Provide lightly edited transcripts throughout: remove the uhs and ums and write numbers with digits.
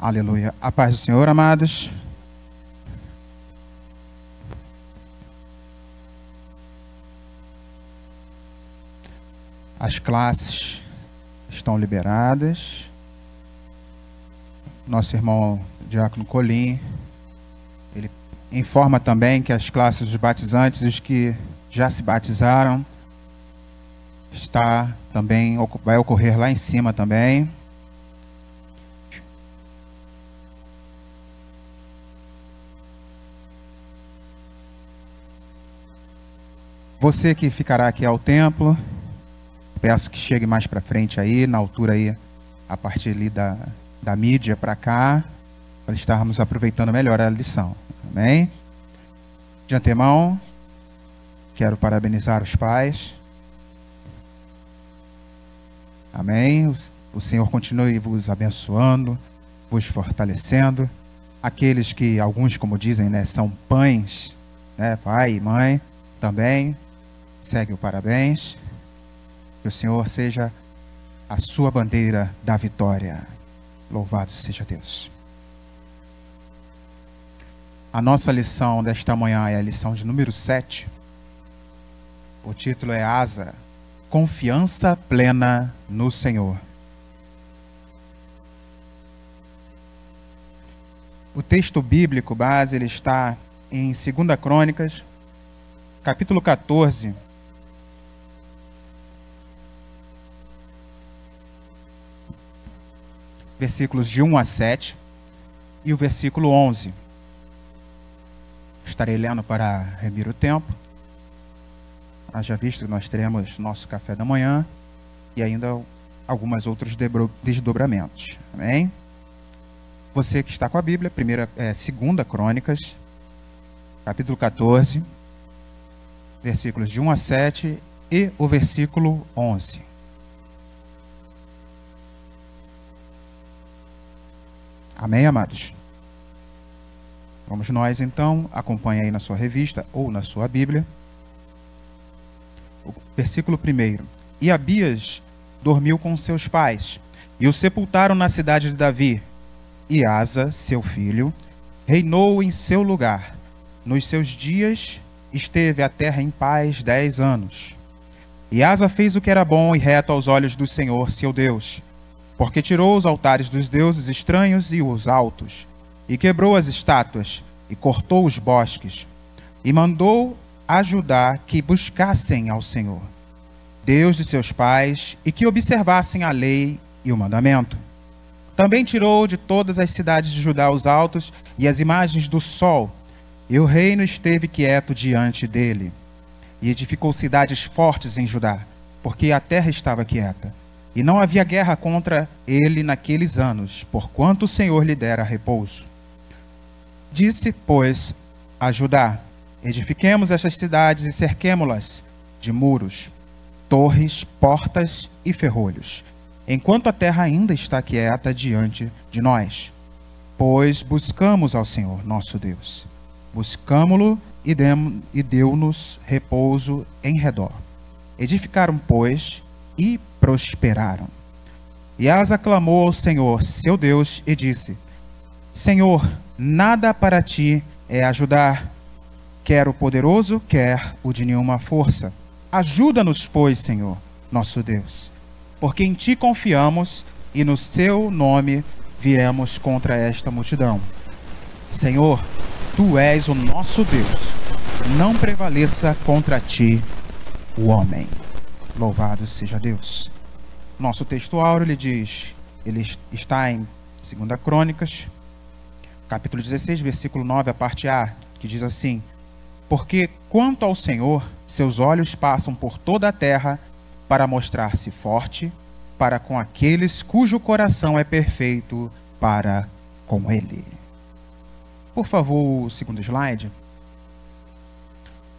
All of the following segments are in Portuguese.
Aleluia. A paz do Senhor, amados. As classes estão liberadas. Nosso irmão Diácono Colim, ele informa também que as classes dos batizantes e os que já se batizaram vai ocorrer lá em cima também. Você que ficará aqui ao templo, peço que chegue mais para frente aí, na altura aí, a partir ali da mídia para cá, para estarmos aproveitando melhor a lição. Amém? De antemão, quero parabenizar os pais. Amém? O Senhor continue vos abençoando, vos fortalecendo. Aqueles que, alguns como dizem, né, são pães, né, pai e mãe, também. Segue o parabéns. Que o Senhor seja a sua bandeira da vitória. Louvado seja Deus. A nossa lição desta manhã é a lição de número 7. O título é Asa, confiança plena no Senhor. O texto bíblico base ele está em 2 Crônicas, capítulo 14, versículos de 1 a 7 e o versículo 11. Estarei lendo para remir o tempo. Haja visto que nós teremos nosso café da manhã e ainda alguns outros desdobramentos. Amém? Você que está com a Bíblia, 2 Crônicas, capítulo 14, versículos de 1 a 7 e o versículo 11. Amém, amados? Vamos nós, então. Acompanhe aí na sua revista ou na sua Bíblia. O versículo 1. E Abias dormiu com seus pais, e o sepultaram na cidade de Davi. E Asa, seu filho, reinou em seu lugar. Nos seus dias esteve a terra em paz 10 anos. E Asa fez o que era bom e reto aos olhos do Senhor, seu Deus, porque tirou os altares dos deuses estranhos e os altos, e quebrou as estátuas, e cortou os bosques, e mandou a Judá que buscassem ao Senhor, Deus de seus pais, e que observassem a lei e o mandamento. Também tirou de todas as cidades de Judá os altos e as imagens do sol, e o reino esteve quieto diante dele. E edificou cidades fortes em Judá, porque a terra estava quieta. E não havia guerra contra ele naqueles anos, porquanto o Senhor lhe dera repouso. Disse, pois, a Judá: edifiquemos estas cidades e cerquemo-las de muros, torres, portas e ferrolhos, enquanto a terra ainda está quieta diante de nós. Pois buscamos ao Senhor, nosso Deus. Buscamo-lo e deu-nos repouso em redor. Edificaram, pois, e prosperaram. E Asa clamou ao Senhor, seu Deus, e disse: Senhor, nada para ti é ajudar, quer o poderoso, quer o de nenhuma força. Ajuda-nos, pois, Senhor, nosso Deus, porque em ti confiamos e no seu nome viemos contra esta multidão. Senhor, tu és o nosso Deus, não prevaleça contra ti o homem. Louvado seja Deus. Nosso texto áureo, ele está em 2 Crônicas, capítulo 16, versículo 9, a parte A, que diz assim: porque quanto ao Senhor, seus olhos passam por toda a terra para mostrar-se forte para com aqueles cujo coração é perfeito para com ele. Por favor, o segundo slide.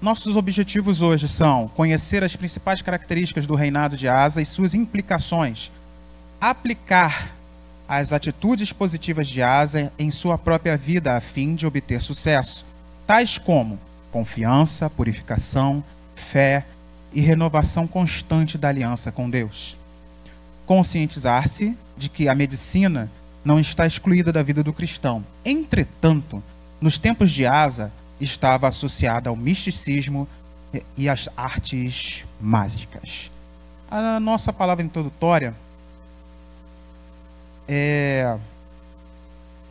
Nossos objetivos hoje são conhecer as principais características do reinado de Asa e suas implicações, aplicar as atitudes positivas de Asa em sua própria vida a fim de obter sucesso, tais como confiança, purificação, fé e renovação constante da aliança com Deus. Conscientizar-se de que a medicina não está excluída da vida do cristão. Entretanto, nos tempos de Asa, estava associada ao misticismo e às artes mágicas. A nossa palavra introdutória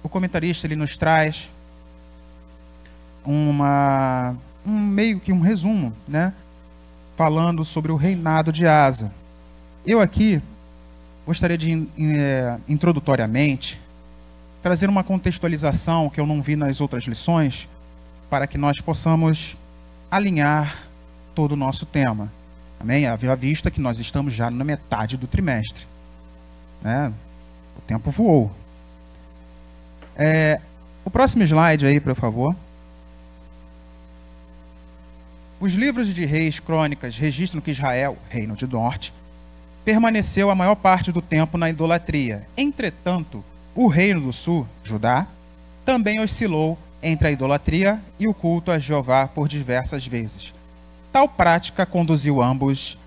o comentarista ele nos traz meio que um resumo, né? Falando sobre o reinado de Asa. Eu aqui gostaria de, introdutoriamente, trazer uma contextualização que eu não vi nas outras lições, para que nós possamos alinhar todo o nosso tema. Amém? Havia vista que nós estamos já na metade do trimestre, né? O tempo voou. O próximo slide aí, por favor. Os livros de Reis, Crônicas, registram que Israel, reino do norte, permaneceu a maior parte do tempo na idolatria. Entretanto, o reino do sul, Judá, também oscilou entre a idolatria e o culto a Jeová por diversas vezes. Tal prática conduziu ambos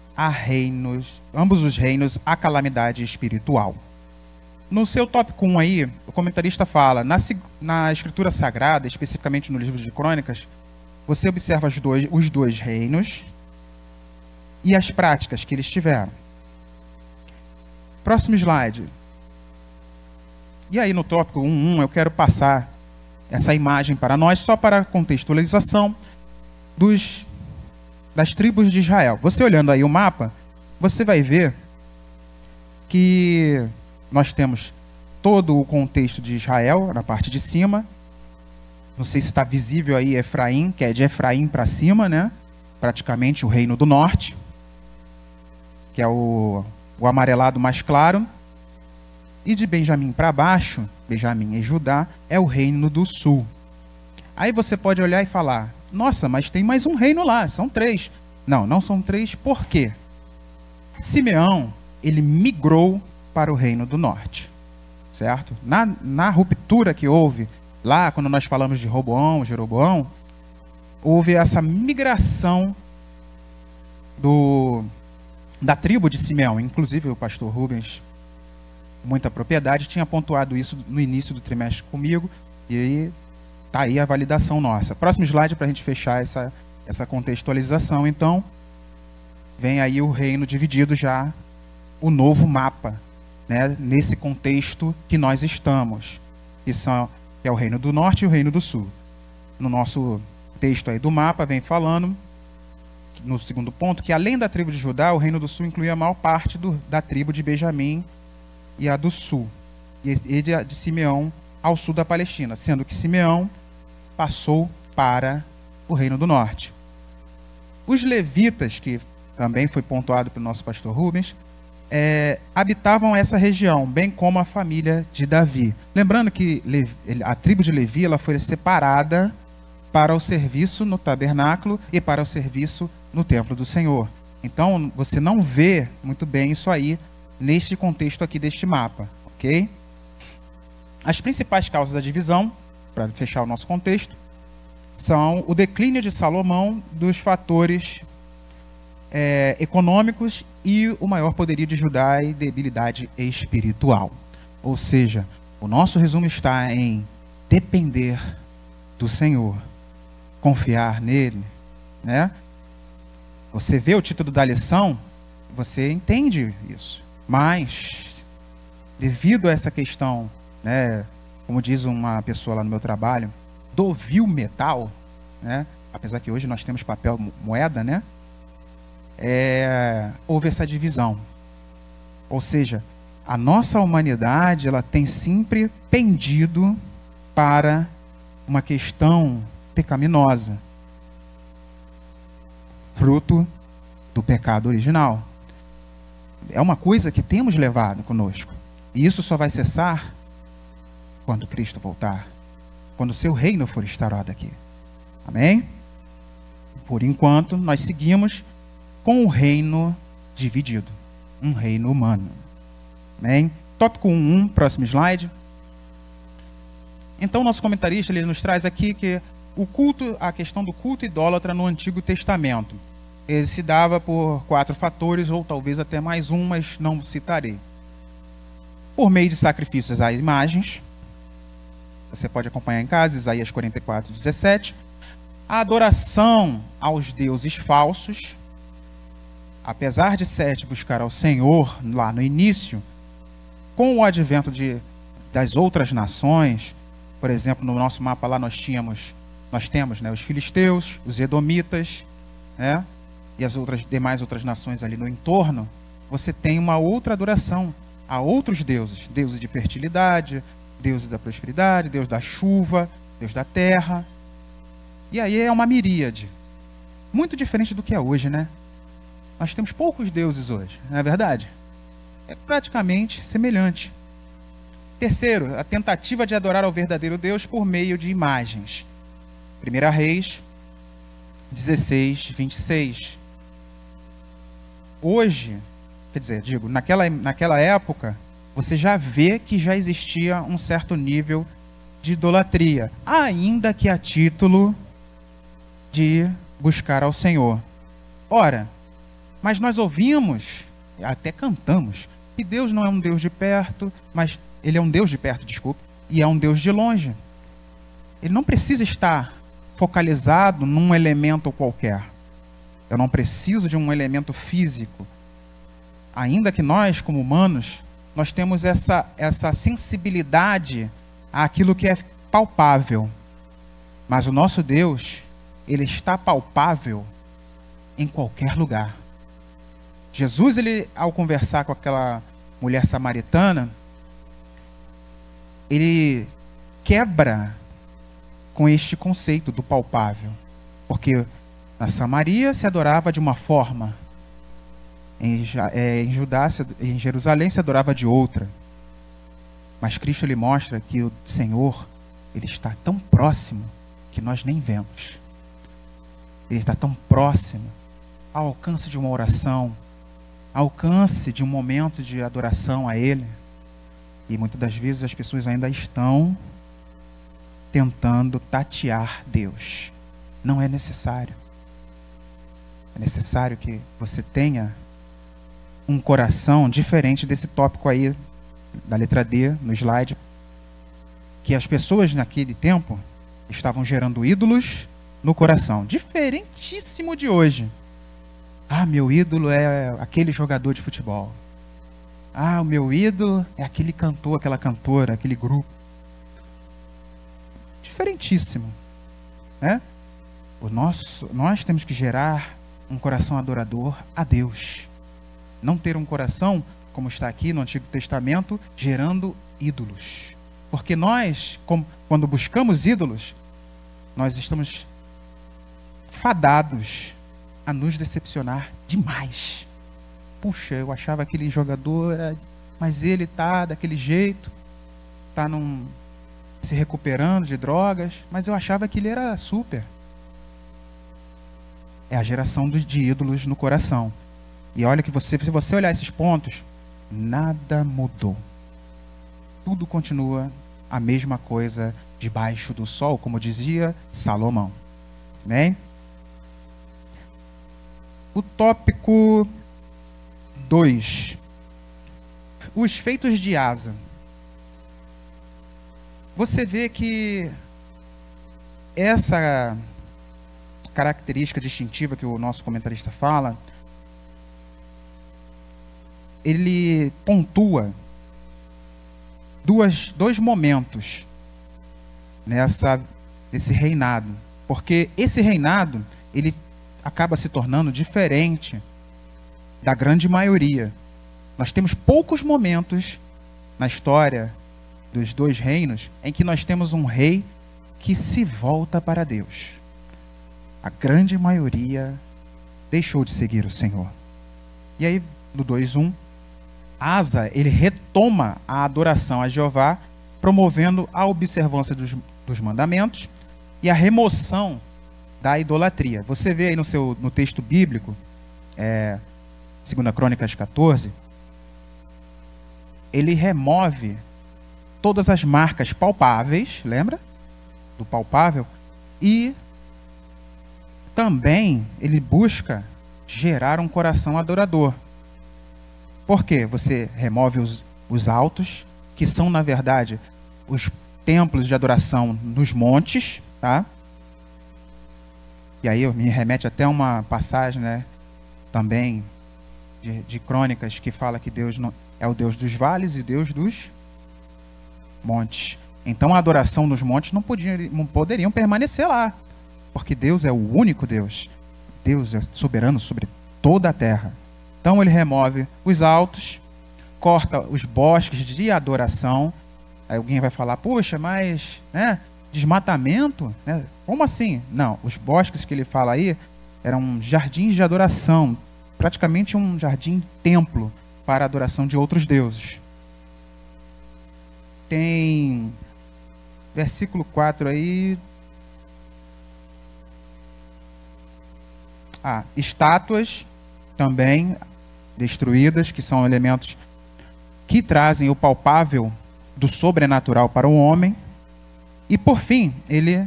os reinos à calamidade espiritual. No seu tópico 1 aí, o comentarista fala, na escritura sagrada, especificamente no livro de Crônicas, você observa os dois reinos e as práticas que eles tiveram. Próximo slide. E aí no tópico 1.1 eu quero passar essa imagem para nós, só para contextualização das tribos de Israel. Você olhando aí o mapa, você vai ver que nós temos todo o contexto de Israel na parte de cima. Não sei se está visível aí Efraim, que é de Efraim para cima, né? Praticamente o reino do norte, que é o amarelado mais claro. E de Benjamim para baixo, Benjamim e Judá, é o reino do sul. Aí você pode olhar e falar, nossa, mas tem mais um reino lá, são 3. Não, não são 3, por quê? Simeão, ele migrou para o reino do norte, certo? Na ruptura que houve, lá quando nós falamos de Jeroboão, houve essa migração da tribo de Simeão. Inclusive o pastor Rubens, muita propriedade, tinha pontuado isso no início do trimestre comigo, e aí está aí a validação nossa. Próximo slide para a gente fechar essa contextualização. Então, vem aí o reino dividido já, o novo mapa, né, nesse contexto que nós estamos, que é o reino do norte e o reino do sul. No nosso texto aí do mapa, vem falando, no segundo ponto, que além da tribo de Judá, o reino do sul incluía a maior parte da tribo de Benjamim e a do sul, e de Simeão ao sul da Palestina, sendo que Simeão passou para o reino do norte. Os levitas, que também foi pontuado pelo nosso pastor Rubens, habitavam essa região, bem como a família de Davi. Lembrando que a tribo de Levi ela foi separada para o serviço no tabernáculo e para o serviço no templo do Senhor. Então, você não vê muito bem isso aí neste contexto aqui deste mapa, ok? As principais causas da divisão, para fechar o nosso contexto, são o declínio de Salomão, dos fatores econômicos e o maior poderio de Judá e debilidade espiritual. Ou seja, o nosso resumo está em depender do Senhor, confiar nele, né? Você vê o título da lição, você entende isso. Mas, devido a essa questão, né, como diz uma pessoa lá no meu trabalho, do vil metal, né, apesar que hoje nós temos papel moeda, né, houve essa divisão. Ou seja, a nossa humanidade ela tem sempre pendido para uma questão pecaminosa, fruto do pecado original. É uma coisa que temos levado conosco. E isso só vai cessar quando Cristo voltar, quando o seu reino for instaurado aqui. Amém? Por enquanto, nós seguimos com o reino dividido, um reino humano. Amém? Tópico 1.1, próximo slide. Então, nosso comentarista ele nos traz aqui que a questão do culto idólatra no Antigo Testamento, ele se dava por 4 fatores, ou talvez até mais um, mas não citarei. por meio de sacrifícios às imagens. Você pode acompanhar em casa, Isaías 44, 17. A adoração aos deuses falsos. Apesar de Sete buscar ao Senhor lá no início, com o advento das outras nações, por exemplo, no nosso mapa lá nós temos, né, os filisteus, os edomitas, né, e as demais outras nações ali no entorno. Você tem uma outra adoração a outros deuses, deuses de fertilidade, deuses da prosperidade, deus da chuva, deus da terra. E aí é uma miríade, muito diferente do que é hoje, né? Nós temos poucos deuses hoje, não é verdade? É praticamente semelhante. Terceiro, a tentativa de adorar ao verdadeiro Deus por meio de imagens. 1 Reis 16, 26. Hoje, quer dizer, naquela época, você já vê que já existia um certo nível de idolatria, ainda que a título de buscar ao Senhor. Ora, mas nós ouvimos, até cantamos, que Deus não é um Deus de perto, mas Ele é um Deus de perto, desculpe, e é um Deus de longe. Ele não precisa estar focalizado num elemento qualquer. Eu não preciso de um elemento físico. Ainda que nós, como humanos, nós temos essa sensibilidade àquilo que é palpável. Mas o nosso Deus, Ele está palpável em qualquer lugar. Jesus, ao conversar com aquela mulher samaritana, ele quebra com este conceito do palpável. Porque na Samaria se adorava de uma forma, em Jerusalém se adorava de outra. Mas Cristo ele mostra que o Senhor, Ele está tão próximo que nós nem vemos. Ele está tão próximo, ao alcance de uma oração, ao alcance de um momento de adoração a Ele. E muitas das vezes as pessoas ainda estão tentando tatear Deus. Não é necessário. É necessário que você tenha um coração diferente desse tópico aí, da letra D, no slide, que as pessoas naquele tempo estavam gerando ídolos no coração. Diferentíssimo de hoje. Ah, meu ídolo é aquele jogador de futebol. Ah, o meu ídolo é aquele cantor, aquela cantora, aquele grupo. Diferentíssimo, né? Nós temos que gerar um coração adorador a Deus. Não ter um coração, como está aqui no Antigo Testamento, gerando ídolos. Porque nós, quando buscamos ídolos, nós estamos fadados a nos decepcionar demais. Puxa, eu achava aquele jogador, mas ele está daquele jeito, está se recuperando de drogas, mas eu achava que ele era super. É a geração de ídolos no coração. E olha que se você olhar esses pontos, nada mudou. Tudo continua a mesma coisa debaixo do sol, como dizia Salomão. Amém? O tópico 2. Os feitos de Asa. Você vê que essa característica distintiva que o nosso comentarista fala, ele pontua dois momentos nesse reinado. Porque esse reinado, ele acaba se tornando diferente da grande maioria. Nós temos poucos momentos na história dos dois reinos em que nós temos um rei que se volta para Deus. A grande maioria deixou de seguir o Senhor. E aí, no 2:1, Asa, ele retoma a adoração a Jeová, promovendo a observância dos mandamentos e a remoção da idolatria. Você vê aí no texto bíblico, 2 Crônicas 14, ele remove todas as marcas palpáveis, lembra? Do palpável. E também ele busca gerar um coração adorador. Por quê? Você remove os os altos, que são, na verdade, os templos de adoração nos montes, tá? E aí me remete até uma passagem, né, também de Crônicas, que fala que Deus é o Deus dos vales e Deus dos montes. Então a adoração nos montes não poderiam permanecer lá, porque Deus é o único Deus. Deus é soberano sobre toda a terra. Então ele remove os altos, corta os bosques de adoração. Aí alguém vai falar, poxa, mas desmatamento? Né? Como assim? Não, os bosques que ele fala aí eram jardins de adoração, praticamente um jardim-templo para a adoração de outros deuses. Tem versículo 4 aí. Estátuas também destruídas, que são elementos que trazem o palpável do sobrenatural para o homem. E por fim, ele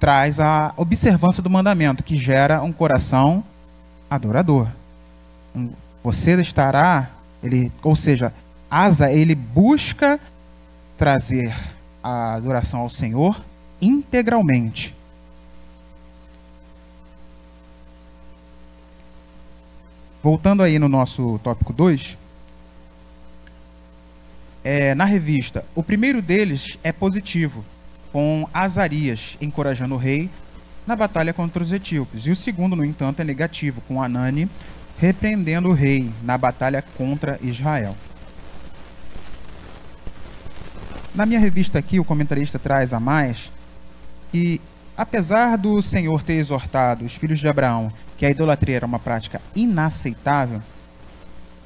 traz a observância do mandamento, que gera um coração adorador. Você estará, ou seja, Asa, ele busca trazer a adoração ao Senhor integralmente. Voltando aí no nosso tópico 2, na revista, o primeiro deles é positivo, com Azarias encorajando o rei na batalha contra os etíopes. E o segundo, no entanto, é negativo, com Anani repreendendo o rei na batalha contra Israel. Na minha revista aqui, o comentarista traz a mais que, apesar do Senhor ter exortado os filhos de Abraão que a idolatria era uma prática inaceitável,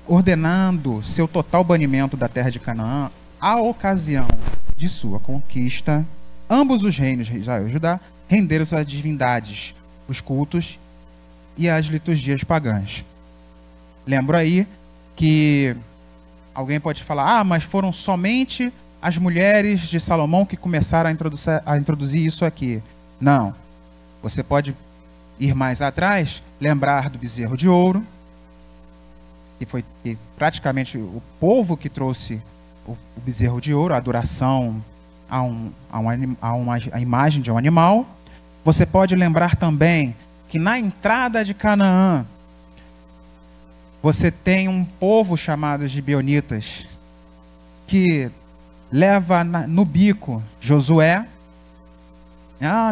ordenando seu total banimento da terra de Canaã, à ocasião de sua conquista, ambos os reinos, Israel e Judá, renderam-se às divindades, os cultos e às liturgias pagãs. Lembro aí que alguém pode falar, mas foram somente as mulheres de Salomão que começaram a introduzir isso aqui. Não. Você pode ir mais atrás, lembrar do bezerro de ouro, que foi praticamente o povo que trouxe o bezerro de ouro, a adoração a imagem de um animal. Você pode lembrar também que na entrada de Canaã, você tem um povo chamado gibeonitas, que leva no bico Josué.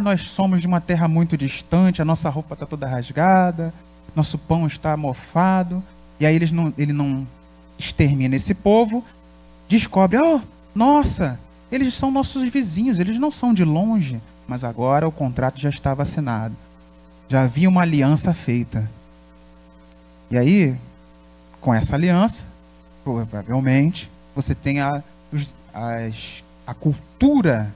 Nós somos de uma terra muito distante, a nossa roupa está toda rasgada, nosso pão está mofado. E aí ele não extermina esse povo, descobre, nossa, eles são nossos vizinhos, eles não são de longe. Mas agora o contrato já estava assinado, já havia uma aliança feita. E aí, com essa aliança, provavelmente, você tem a cultura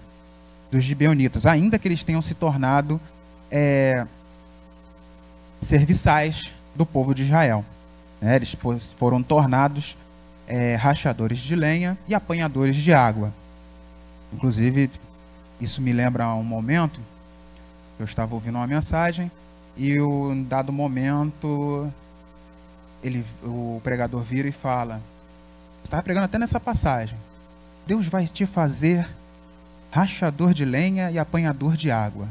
dos gibeonitas, ainda que eles tenham se tornado serviçais do povo de Israel. Eles foram tornados rachadores de lenha e apanhadores de água. Inclusive, isso me lembra um momento, eu estava ouvindo uma mensagem e em dado momento o pregador vira e fala, estava pregando até nessa passagem, Deus vai te fazer rachador de lenha e apanhador de água.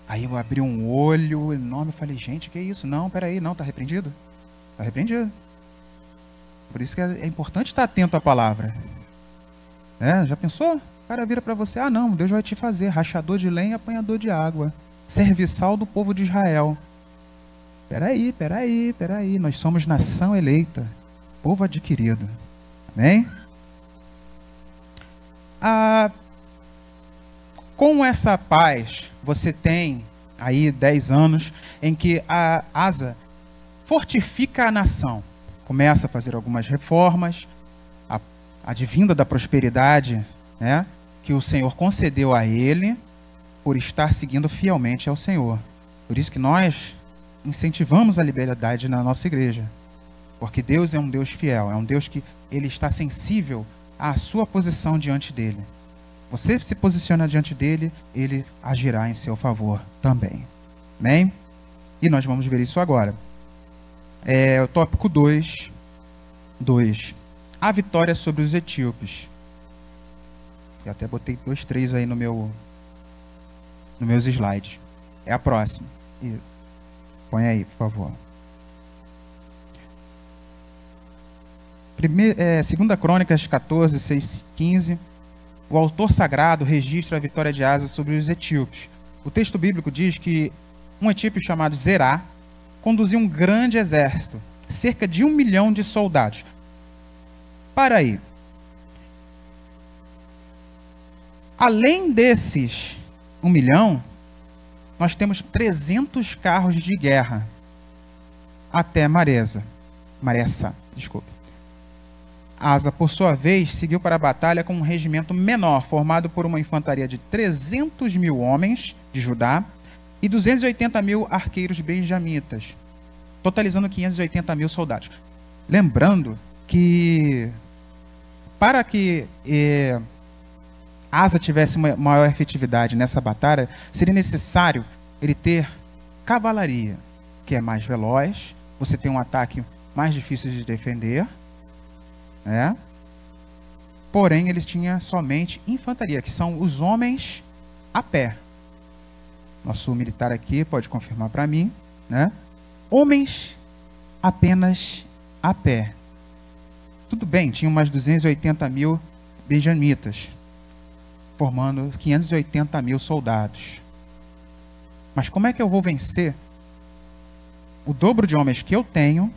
Aí eu abri um olho enorme e falei, gente, que isso? Não, peraí, não, está repreendido? Está repreendido. Por isso que é importante estar atento à palavra. Já pensou? O cara vira para você, não, Deus vai te fazer rachador de lenha e apanhador de água. Serviçal do povo de Israel. Peraí, nós somos nação eleita, povo adquirido. Amém? Com essa paz, você tem aí 10 anos em que a Asa fortifica a nação. Começa a fazer algumas reformas, advinda da prosperidade, que o Senhor concedeu a ele por estar seguindo fielmente ao Senhor. Por isso que nós incentivamos a liberdade na nossa igreja. Porque Deus é um Deus fiel, é um Deus que ele está sensível à sua posição diante dele. Você se posiciona diante dele, ele agirá em seu favor também. Amém? E nós vamos ver isso agora. O tópico 2. a vitória sobre os etíopes. Eu até botei 2, 3 aí nos meus slides. É a próxima. Põe aí, por favor. 2 Crônicas 14, 6, 15. O autor sagrado registra a vitória de Asa sobre os etíopes. O texto bíblico diz que um etíope chamado Zerá conduzia um grande exército, cerca de 1 milhão de soldados. Para aí. Além desses 1 milhão, nós temos 300 carros de guerra até Maressa. Asa, por sua vez, seguiu para a batalha com um regimento menor, formado por uma infantaria de 300 mil homens de Judá e 280 mil arqueiros benjamitas, totalizando 580 mil soldados. Lembrando que, para que Asa tivesse uma maior efetividade nessa batalha, seria necessário ele ter cavalaria, que é mais veloz, você tem um ataque mais difícil de defender, né? Porém, eles tinham somente infantaria, que são os homens a pé. Nosso militar aqui pode confirmar para mim, né? Homens apenas a pé. Tudo bem, tinham mais 280 mil benjamitas, formando 580 mil soldados. Mas como é que eu vou vencer o dobro de homens que eu tenho,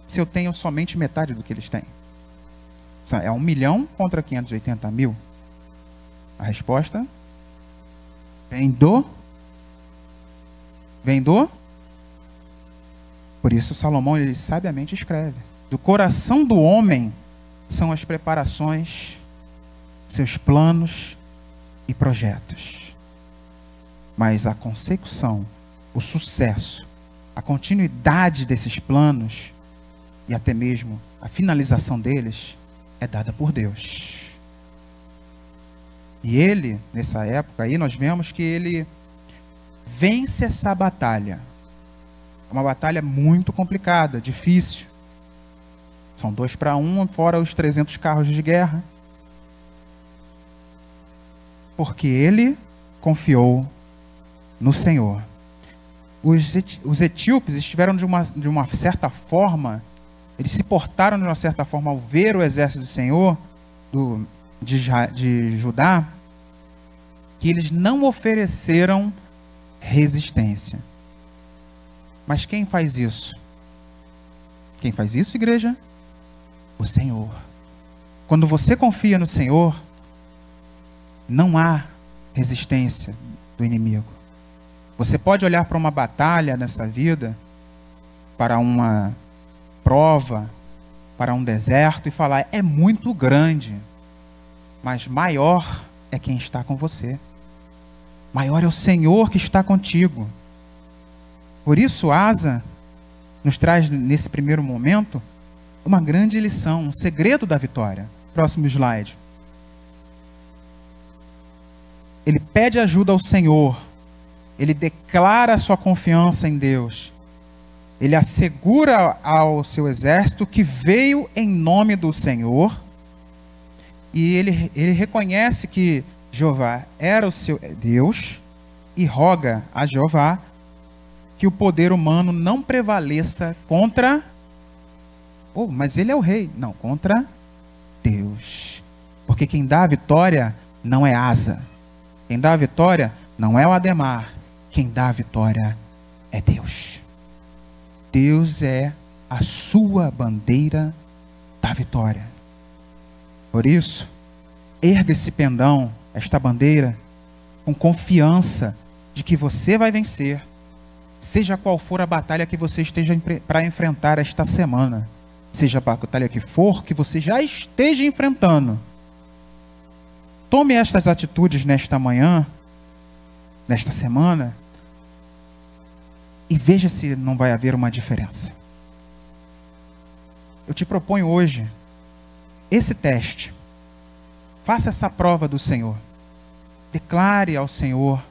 se eu tenho somente metade do que eles têm? É 1 milhão contra 580 mil. A resposta vem do... Por isso Salomão, ele sabiamente escreve: do coração do homem são as preparações, seus planos e projetos. Mas a consecução, o sucesso, a continuidade desses planos e até mesmo a finalização deles é dada por Deus. E ele, nessa época aí, nós vemos que ele vence essa batalha. É uma batalha muito complicada, difícil. São 2 para 1, fora os 300 carros de guerra. Porque ele confiou no Senhor. Os etíopes estiveram de uma certa forma, eles se portaram de uma certa forma ao ver o exército do Senhor, de Judá, que eles não ofereceram resistência. Mas quem faz isso? Quem faz isso, igreja? O Senhor. Quando você confia no Senhor, não há resistência do inimigo. Você pode olhar para uma batalha nessa vida, para uma prova, para um deserto e falar: é muito grande, mas maior é quem está com você. Maior é o Senhor que está contigo. Por isso, Asa nos traz, nesse primeiro momento, uma grande lição, um segredo da vitória. Próximo slide. Ele pede ajuda ao Senhor. Ele declara a sua confiança em Deus. Ele assegura ao seu exército que veio em nome do Senhor. E ele reconhece que Jeová era o seu Deus e roga a Jeová que o poder humano não prevaleça contra... mas ele é o rei. Não, contra Deus. Porque quem dá a vitória não é Asa. Quem dá a vitória não é o Ademar. Quem dá a vitória é Deus. Deus é a sua bandeira da vitória. Por isso, erga esse pendão, esta bandeira, com confiança de que você vai vencer, seja qual for a batalha que você esteja para enfrentar esta semana, seja a batalha que for, que você já esteja enfrentando. Tome estas atitudes nesta manhã, nesta semana, e veja se não vai haver uma diferença. Eu te proponho hoje esse teste. Faça essa prova do Senhor. Declare ao Senhor.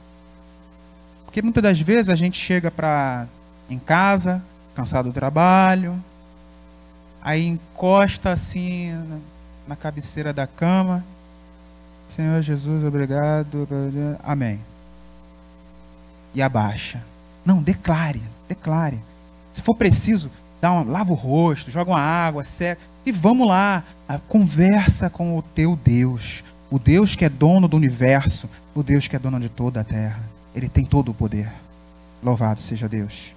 Porque muitas das vezes a gente chega em casa, cansado do trabalho, aí encosta assim na cabeceira da cama. Senhor Jesus, obrigado. Amém. E abaixa. Não, declare. Se for preciso, lava o rosto, joga uma água, seca. E vamos lá, conversa com o teu Deus. O Deus que é dono do universo. O Deus que é dono de toda a terra. Ele tem todo o poder. Louvado seja Deus.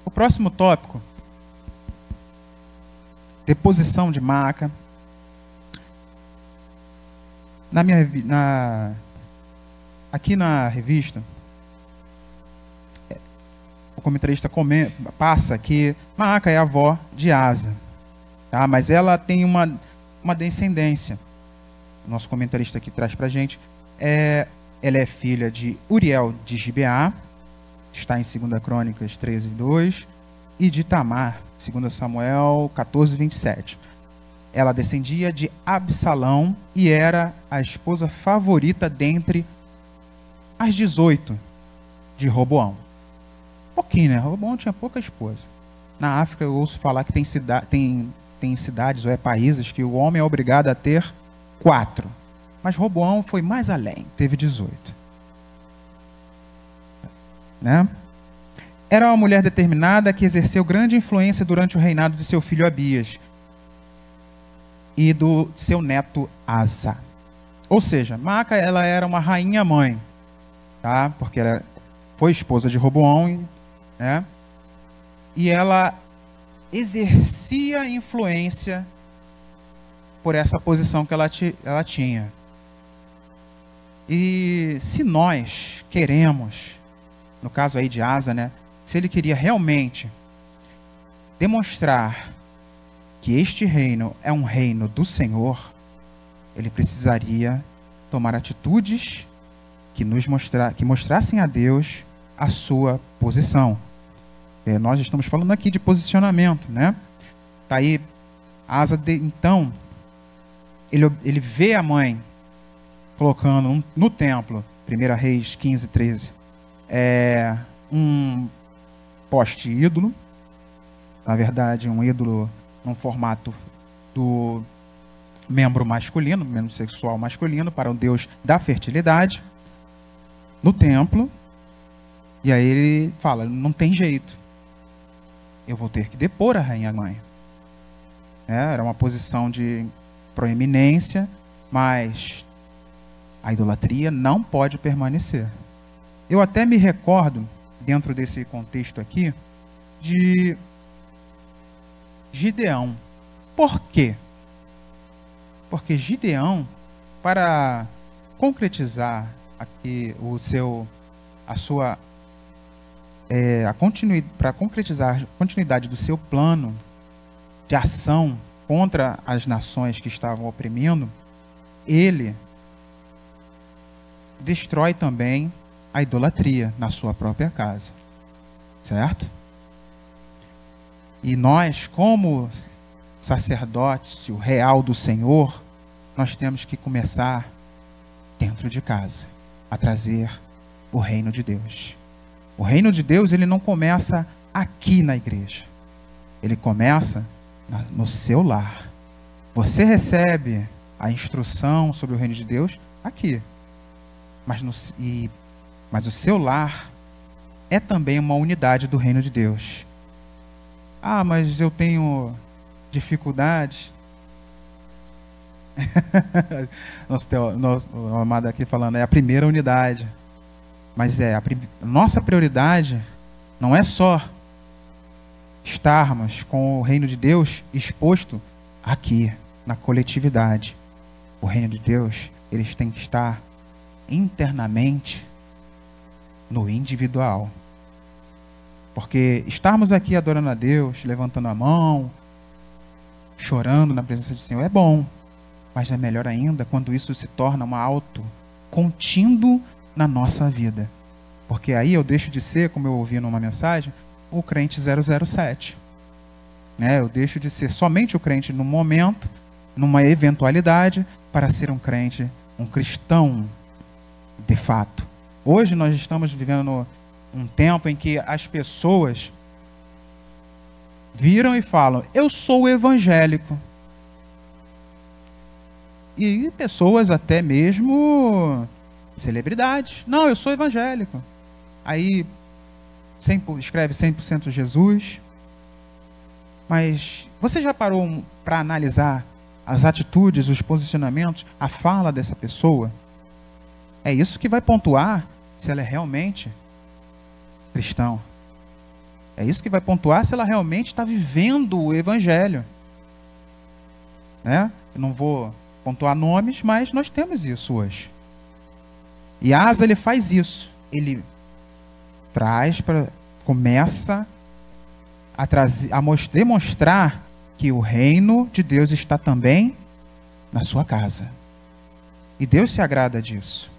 O próximo tópico. Deposição de Maaca. Aqui na revista, o comentarista passa que Maaca é a avó de Asa, tá? Mas ela tem uma descendência. O nosso comentarista aqui traz para a gente. Ela é filha de Uriel de Gibeá, está em 2 Crônicas 13:2, e de Tamar, 2 Samuel 14:27. Ela descendia de Absalão e era a esposa favorita dentre as 18 de Roboão. Pouquinho, né? Roboão tinha pouca esposa. Na África eu ouço falar que tem cidades ou países que o homem é obrigado a ter 4. Mas Roboão foi mais além, teve 18. Né? Era uma mulher determinada que exerceu grande influência durante o reinado de seu filho Abias e do seu neto Asa. Ou seja, Maaca, ela era uma rainha-mãe, tá? Porque ela foi esposa de Roboão, né? E ela exercia influência por essa posição que ela tinha. E se nós queremos, no caso aí de Asa, né? Se ele queria realmente demonstrar que este reino é um reino do Senhor, ele precisaria tomar atitudes que mostrassem a Deus a sua posição. Nós estamos falando aqui de posicionamento, né? Tá aí, Asa, então, ele vê a mãe colocando no templo, 1 Reis 15:13, um poste ídolo, na verdade, um ídolo num formato do membro masculino, membro sexual masculino, para o Deus da fertilidade, no templo. E aí ele fala, não tem jeito, eu vou ter que depor a rainha-mãe. Era uma posição de proeminência, mas a idolatria não pode permanecer. Eu até me recordo, dentro desse contexto aqui, de Gideão. Por quê? Porque Gideão, para concretizar aqui para concretizar a continuidade do seu plano de ação contra as nações que estavam oprimindo, ele destrói também a idolatria na sua própria casa. Certo? E nós, como sacerdócio real do Senhor, nós temos que começar dentro de casa a trazer o reino de Deus. O reino de Deus, ele não começa aqui na igreja. Ele começa no seu lar. Você recebe a instrução sobre o reino de Deus aqui. Mas o seu lar é também uma unidade do reino de Deus. Ah, mas eu tenho dificuldade. Nosso amado aqui falando, é a primeira unidade. Mas a nossa prioridade não é só estarmos com o reino de Deus exposto aqui, na coletividade. O reino de Deus, eles têm que estar internamente no individual. Porque estarmos aqui adorando a Deus, levantando a mão, chorando na presença do Senhor é bom. Mas é melhor ainda quando isso se torna uma contínuo na nossa vida. Porque aí eu deixo de ser, como eu ouvi numa mensagem, o crente 007. Eu deixo de ser somente o crente no momento, numa eventualidade, para ser um crente, um cristão de fato. Hoje nós estamos vivendo um tempo em que as pessoas viram e falam: eu sou evangélico. E pessoas até mesmo celebridades: não, eu sou evangélico. Aí escreve 100% Jesus. Mas você já parou para analisar as atitudes, os posicionamentos, a fala dessa pessoa? É isso que vai pontuar se ela é realmente cristão. É isso que vai pontuar se ela realmente está vivendo o evangelho. Né? Eu não vou pontuar nomes, mas nós temos isso hoje. E Asa, ele faz isso. Ele começa a demonstrar que o reino de Deus está também na sua casa. E Deus se agrada disso.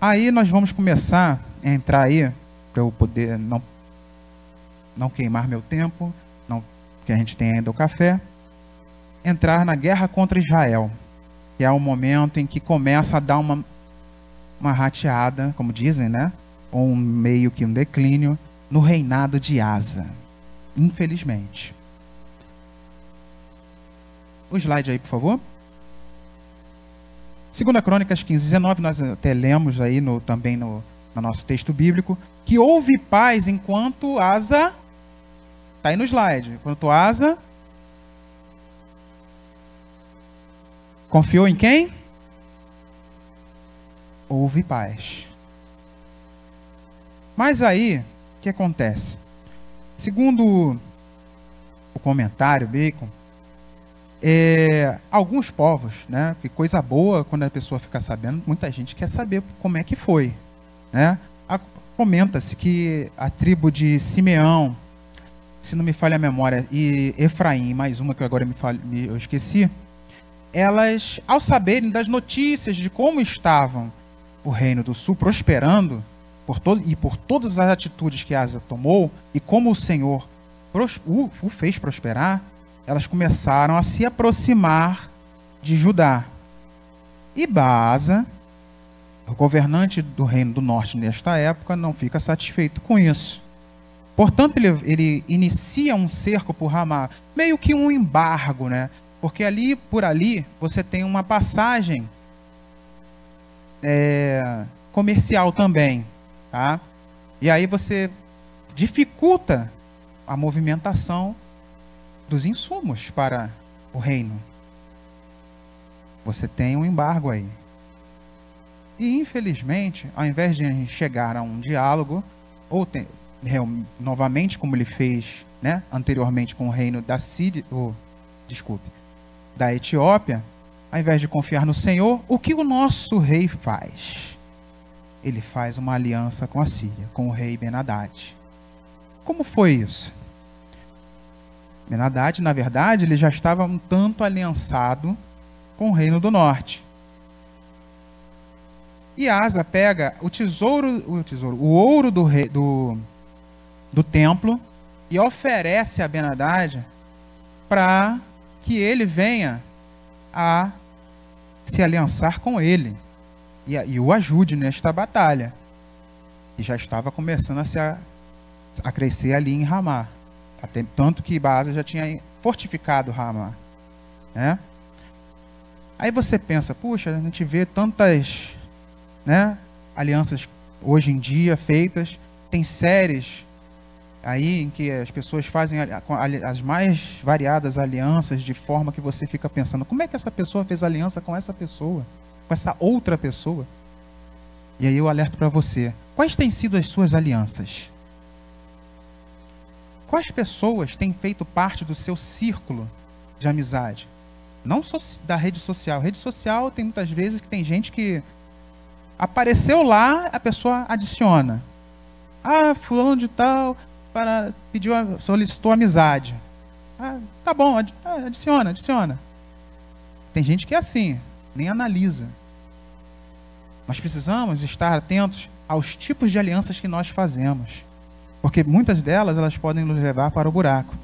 Aí nós vamos começar a entrar aí, para eu poder não queimar meu tempo, porque a gente tem ainda o café, entrar na guerra contra Israel, que é o momento em que começa a dar uma rateada, como dizem, né? Ou meio que um declínio no reinado de Asa, infelizmente. O slide aí, por favor. 2 Crônicas 15:19, nós até lemos aí também no nosso texto bíblico, que houve paz enquanto Asa, está aí no slide, enquanto Asa confiou em quem? Houve paz. Mas aí, o que acontece? Segundo o comentário Bacon, alguns povos, né, que coisa boa quando a pessoa fica sabendo, muita gente quer saber como é que foi, né? Comenta-se que a tribo de Simeão, se não me falha a memória, e Efraim, mais uma que agora eu esqueci, elas, ao saberem das notícias de como estavam o reino do sul prosperando, por todas as atitudes que Asa tomou, e como o Senhor o fez prosperar, elas começaram a se aproximar de Judá. E Baasa, o governante do reino do norte nesta época, não fica satisfeito com isso. Portanto, ele inicia um cerco por Ramá, meio que um embargo, né? Porque por ali, você tem uma passagem comercial também, tá? E aí você dificulta a movimentação dos insumos para o reino. Você tem um embargo aí. E, infelizmente, ao invés de chegar a um diálogo, ou novamente, como ele fez, né, anteriormente com o reino da Síria, da Etiópia, ao invés de confiar no Senhor, o que o nosso rei faz? Ele faz uma aliança com a Síria, com o rei Ben-Hadad. Como foi isso? Ben-Hadad, na verdade, ele já estava um tanto aliançado com o reino do norte. E Asa pega o ouro do templo e oferece a Ben-Hadad para que ele venha a se aliançar com ele e o ajude nesta batalha. E já estava começando a crescer ali em Ramá. Tanto que Baasa já tinha fortificado Ramá, né? Aí você pensa, puxa, a gente vê tantas, né, alianças hoje em dia feitas, tem séries aí em que as pessoas fazem as mais variadas alianças, de forma que você fica pensando, como é que essa pessoa fez aliança com essa pessoa, com essa outra pessoa? E aí eu alerto para você, quais têm sido as suas alianças? Quais pessoas têm feito parte do seu círculo de amizade? Não só da rede social. Rede social tem muitas vezes que tem gente que apareceu lá, a pessoa adiciona. Ah, fulano de tal solicitou amizade. Ah, tá bom, adiciona. Tem gente que é assim, nem analisa. Nós precisamos estar atentos aos tipos de alianças que nós fazemos. Porque muitas delas, elas podem nos levar para o buraco.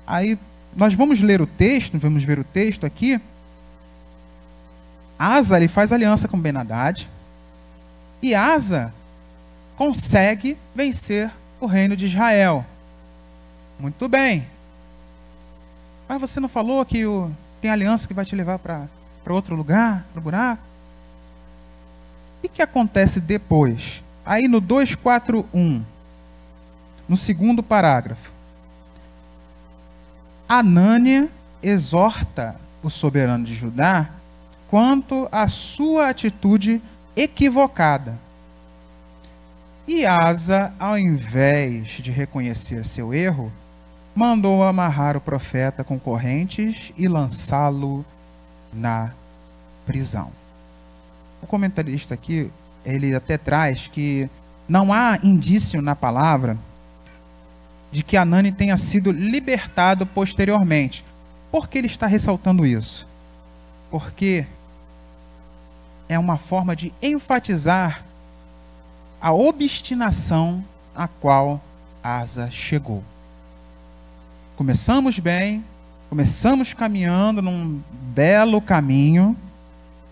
Aí, nós vamos ver o texto aqui. Asa, ele faz aliança com Ben-Hadad. E Asa consegue vencer o reino de Israel. Muito bem. Mas você não falou que tem aliança que vai te levar para outro lugar, para o buraco? O que acontece depois? Aí no 2:4:1, no segundo parágrafo, Anânia exorta o soberano de Judá quanto à sua atitude equivocada. E Asa, ao invés de reconhecer seu erro, mandou amarrar o profeta com correntes e lançá-lo na prisão. O comentarista aqui, ele até traz que não há indício na palavra de que Anani tenha sido libertado posteriormente. Por que ele está ressaltando isso? Porque é uma forma de enfatizar a obstinação a qual Asa chegou. Começamos bem, começamos caminhando num belo caminho,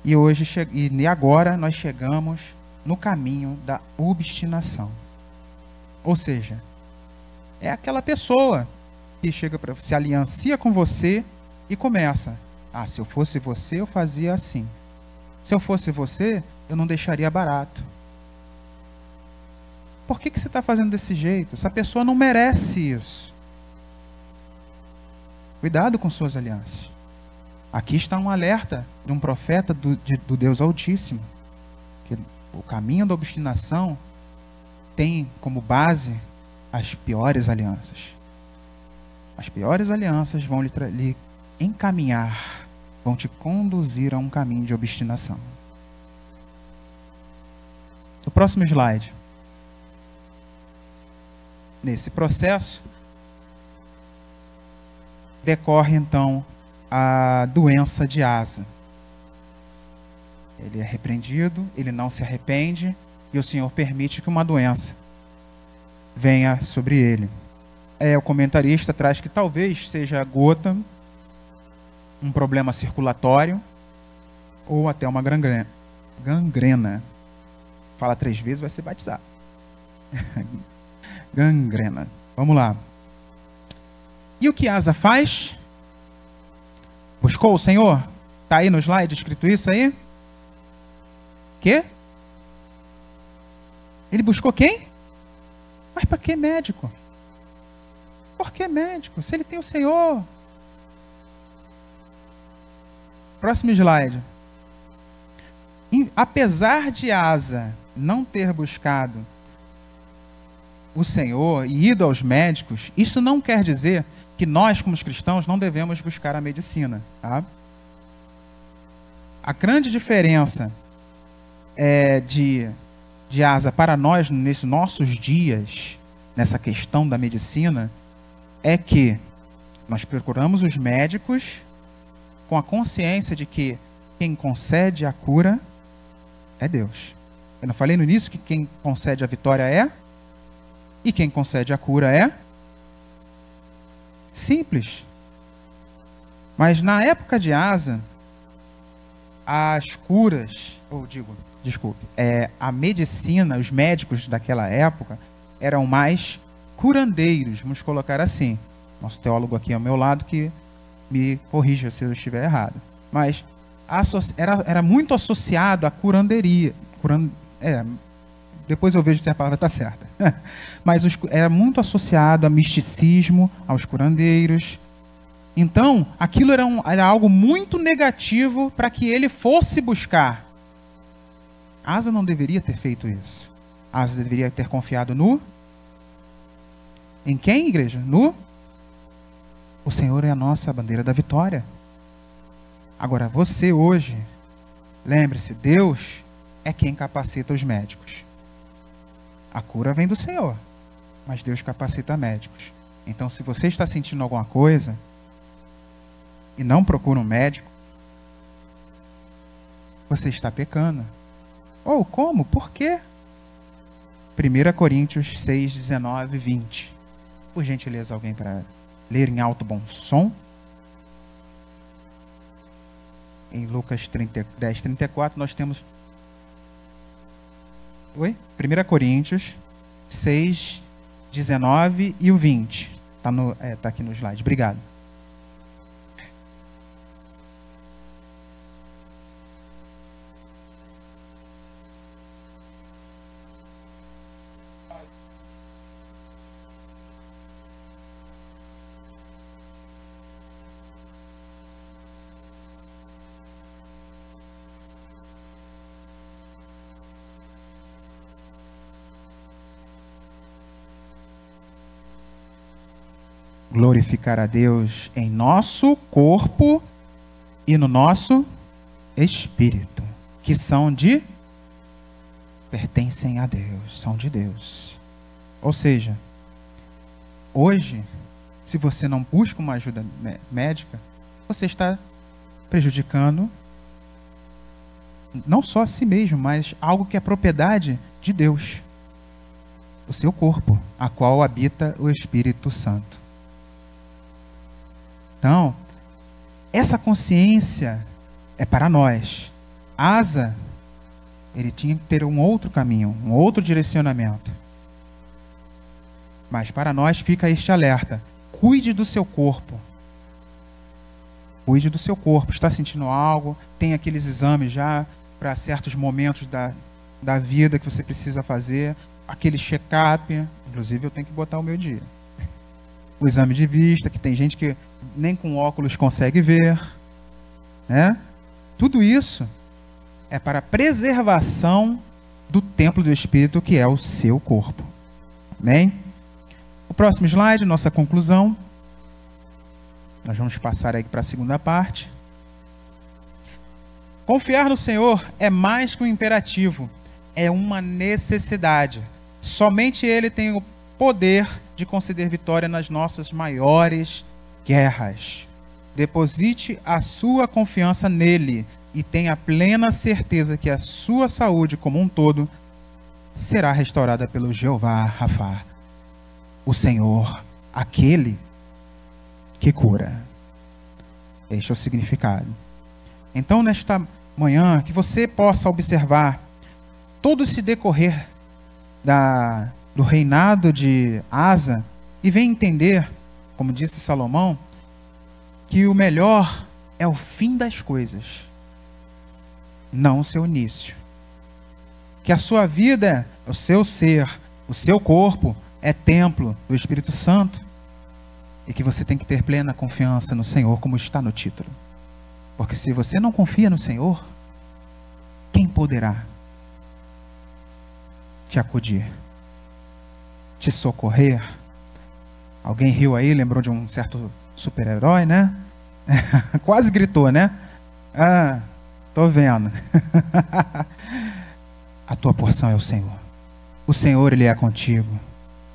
e agora nós chegamos no caminho da obstinação. Ou seja, é aquela pessoa que chega para se aliancia com você e começa: se eu fosse você, eu fazia assim. Se eu fosse você, eu não deixaria barato. Por que você está fazendo desse jeito? Essa pessoa não merece isso. Cuidado com suas alianças. Aqui está um alerta de um profeta do Deus Altíssimo. Que o caminho da obstinação tem como base as piores alianças. As piores alianças vão lhe encaminhar, vão te conduzir a um caminho de obstinação. O próximo slide. Nesse processo, decorre então a doença de Asa. Ele é repreendido, ele não se arrepende, e o Senhor permite que uma doença venha sobre ele. O comentarista traz que talvez seja gota, um problema circulatório, ou até uma gangrena. Fala 3 vezes, vai ser batizado. Gangrena. Vamos lá. E o que Asa faz? Buscou o Senhor? Está aí no slide escrito isso aí? Quê? Ele buscou quem? Mas para que médico? Por que médico? Se ele tem o Senhor. Próximo slide. Apesar de Asa não ter buscado o Senhor e ido aos médicos, isso não quer dizer que nós, como cristãos, não devemos buscar a medicina. Tá? A grande diferença de Asa para nós, nesses nossos dias, nessa questão da medicina, é que nós procuramos os médicos com a consciência de que quem concede a cura é Deus. Eu não falei no início que quem concede a vitória é? E quem concede a cura é? Simples. Mas na época de Asa, as curas, a medicina, os médicos daquela época eram mais curandeiros, vamos colocar assim. Nosso teólogo aqui ao meu lado que me corrija se eu estiver errado. Mas era muito associado à curanderia. Depois eu vejo se a palavra está certa. Mas era muito associado a misticismo, aos curandeiros. Então, aquilo era algo muito negativo para que ele fosse buscar. Asa não deveria ter feito isso. Asa deveria ter confiado em quem, igreja? O Senhor é a nossa bandeira da vitória. Agora, você hoje, lembre-se, Deus é quem capacita os médicos. A cura vem do Senhor, mas Deus capacita médicos. Então, se você está sentindo alguma coisa e não procura um médico, você está pecando. Ou como? Por quê? 1 Coríntios 6, 19 e 20. Por gentileza, alguém para ler em alto bom som. Em Lucas 10, 34, nós temos... 1 Coríntios 6, 19 e o 20. Tá aqui no slide. Obrigado. Glorificar a Deus em nosso corpo e no nosso espírito, que pertencem a Deus, são de Deus. Ou seja, hoje, se você não busca uma ajuda médica, você está prejudicando não só a si mesmo, mas algo que é propriedade de Deus, o seu corpo, a qual habita o Espírito Santo. Então, essa consciência é para nós. Asa, ele tinha que ter um outro caminho, um outro direcionamento. Mas para nós fica este alerta. Cuide do seu corpo. Cuide do seu corpo. Está sentindo algo? Tem aqueles exames já para certos momentos da vida que você precisa fazer. Aquele check-up. Inclusive, eu tenho que botar o meu dia. O exame de vista, que tem gente que nem com óculos consegue ver, né? Tudo isso é para a preservação do templo do Espírito, que é o seu corpo. Amém? O próximo slide, nossa conclusão. Nós vamos passar aí para a segunda parte. Confiar no Senhor é mais que um imperativo, é uma necessidade. Somente Ele tem o poder de conceder vitória nas nossas maiores guerras. Deposite a sua confiança nele e tenha plena certeza que a sua saúde como um todo será restaurada pelo Jeová Rafa, o Senhor, aquele que cura. Este é o significado. Então, nesta manhã, que você possa observar todo esse decorrer do reinado de Asa e venha entender, como disse Salomão, que o melhor é o fim das coisas, não o seu início. Que a sua vida, o seu ser, o seu corpo é templo do Espírito Santo e que você tem que ter plena confiança no Senhor, como está no título. Porque se você não confia no Senhor, quem poderá te acudir, te socorrer? Alguém riu aí, lembrou de um certo super-herói, né? Quase gritou, né? Ah, tô vendo. A tua porção é o Senhor. O Senhor, Ele é contigo.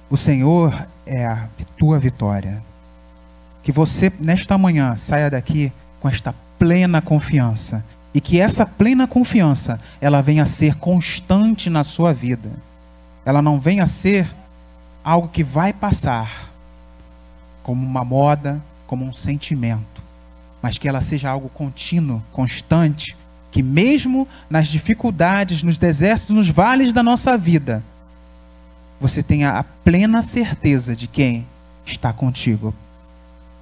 O Senhor é a tua vitória. Que você, nesta manhã, saia daqui com esta plena confiança. E que essa plena confiança, ela venha a ser constante na sua vida. Ela não venha a ser algo que vai passar como uma moda, como um sentimento, mas que ela seja algo contínuo, constante, que mesmo nas dificuldades, nos desertos, nos vales da nossa vida, você tenha a plena certeza de quem está contigo,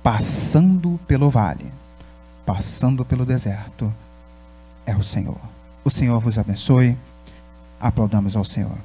passando pelo vale, passando pelo deserto, é o Senhor. O Senhor vos abençoe. Aplaudamos ao Senhor.